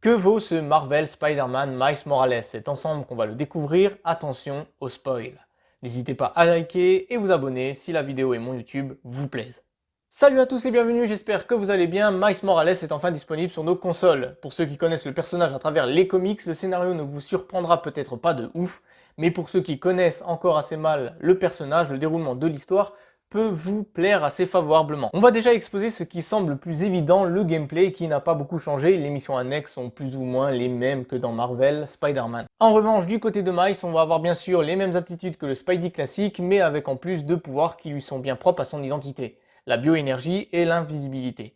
Que vaut ce Marvel Spider-Man Miles Morales? C'est ensemble qu'on va le découvrir, attention au spoil. N'hésitez pas à liker et vous abonner si la vidéo et mon YouTube vous plaisent. Salut à tous et bienvenue, j'espère que vous allez bien. Miles Morales est enfin disponible sur nos consoles. Pour ceux qui connaissent le personnage à travers les comics, le scénario ne vous surprendra peut-être pas de ouf, mais pour ceux qui connaissent encore assez mal le personnage, le déroulement de l'histoire peut vous plaire assez favorablement. On va déjà exposer ce qui semble le plus évident, le gameplay qui n'a pas beaucoup changé, les missions annexes sont plus ou moins les mêmes que dans Marvel Spider-Man. En revanche, du côté de Miles, on va avoir bien sûr les mêmes aptitudes que le Spidey classique, mais avec en plus deux pouvoirs qui lui sont bien propres à son identité, la bioénergie et l'invisibilité.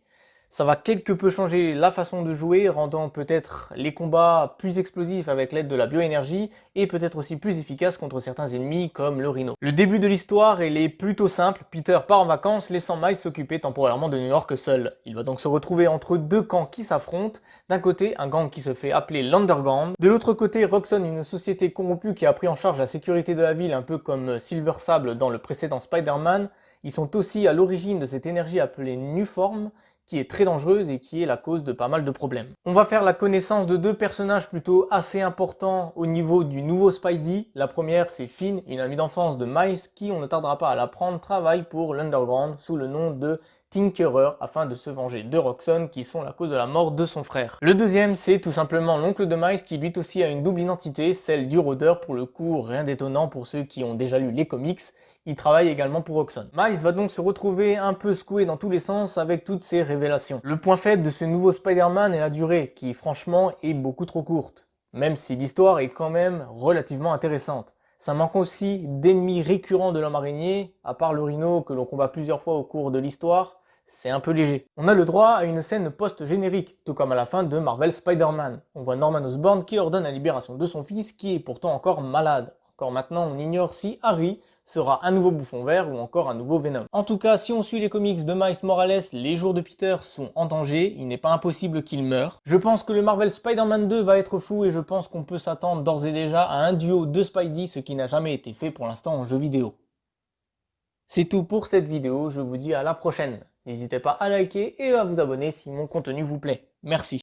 Ça va quelque peu changer la façon de jouer, rendant peut-être les combats plus explosifs avec l'aide de la bioénergie et peut-être aussi plus efficaces contre certains ennemis comme le Rhino. Le début de l'histoire, elle est plutôt simple. Peter part en vacances, laissant Miles s'occuper temporairement de New York seul. Il va donc se retrouver entre deux camps qui s'affrontent. D'un côté, un gang qui se fait appeler l'Underground. De l'autre côté, Roxxon, une société corrompue qui a pris en charge la sécurité de la ville, un peu comme Silver Sable dans le précédent Spider-Man. Ils sont aussi à l'origine de cette énergie appelée Nuform, qui est très dangereuse et qui est la cause de pas mal de problèmes. On va faire la connaissance de deux personnages plutôt assez importants au niveau du nouveau Spidey. La première, c'est Finn, une amie d'enfance de Miles qui, on ne tardera pas à l'apprendre, travaille pour l'Underground sous le nom de Tinkerer afin de se venger de Roxxon qui sont la cause de la mort de son frère. Le deuxième, c'est tout simplement l'oncle de Miles qui lui aussi a une double identité, celle du rôdeur, pour le coup rien d'étonnant pour ceux qui ont déjà lu les comics. Il travaille également pour Roxxon. Miles va donc se retrouver un peu secoué dans tous les sens avec toutes ces révélations. Le point faible de ce nouveau Spider-Man est la durée, qui franchement est beaucoup trop courte. Même si l'histoire est quand même relativement intéressante. Ça manque aussi d'ennemis récurrents de l'homme araignée, à part le Rhino que l'on combat plusieurs fois au cours de l'histoire, c'est un peu léger. On a le droit à une scène post-générique, tout comme à la fin de Marvel Spider-Man. On voit Norman Osborn qui ordonne la libération de son fils qui est pourtant encore malade. Encore maintenant, on ignore si Harry sera un nouveau Bouffon Vert ou encore un nouveau Venom. En tout cas, si on suit les comics de Miles Morales, les jours de Peter sont en danger, il n'est pas impossible qu'il meure. Je pense que le Marvel Spider-Man 2 va être fou et je pense qu'on peut s'attendre d'ores et déjà à un duo de Spidey, ce qui n'a jamais été fait pour l'instant en jeu vidéo. C'est tout pour cette vidéo, je vous dis à la prochaine. N'hésitez pas à liker et à vous abonner si mon contenu vous plaît. Merci.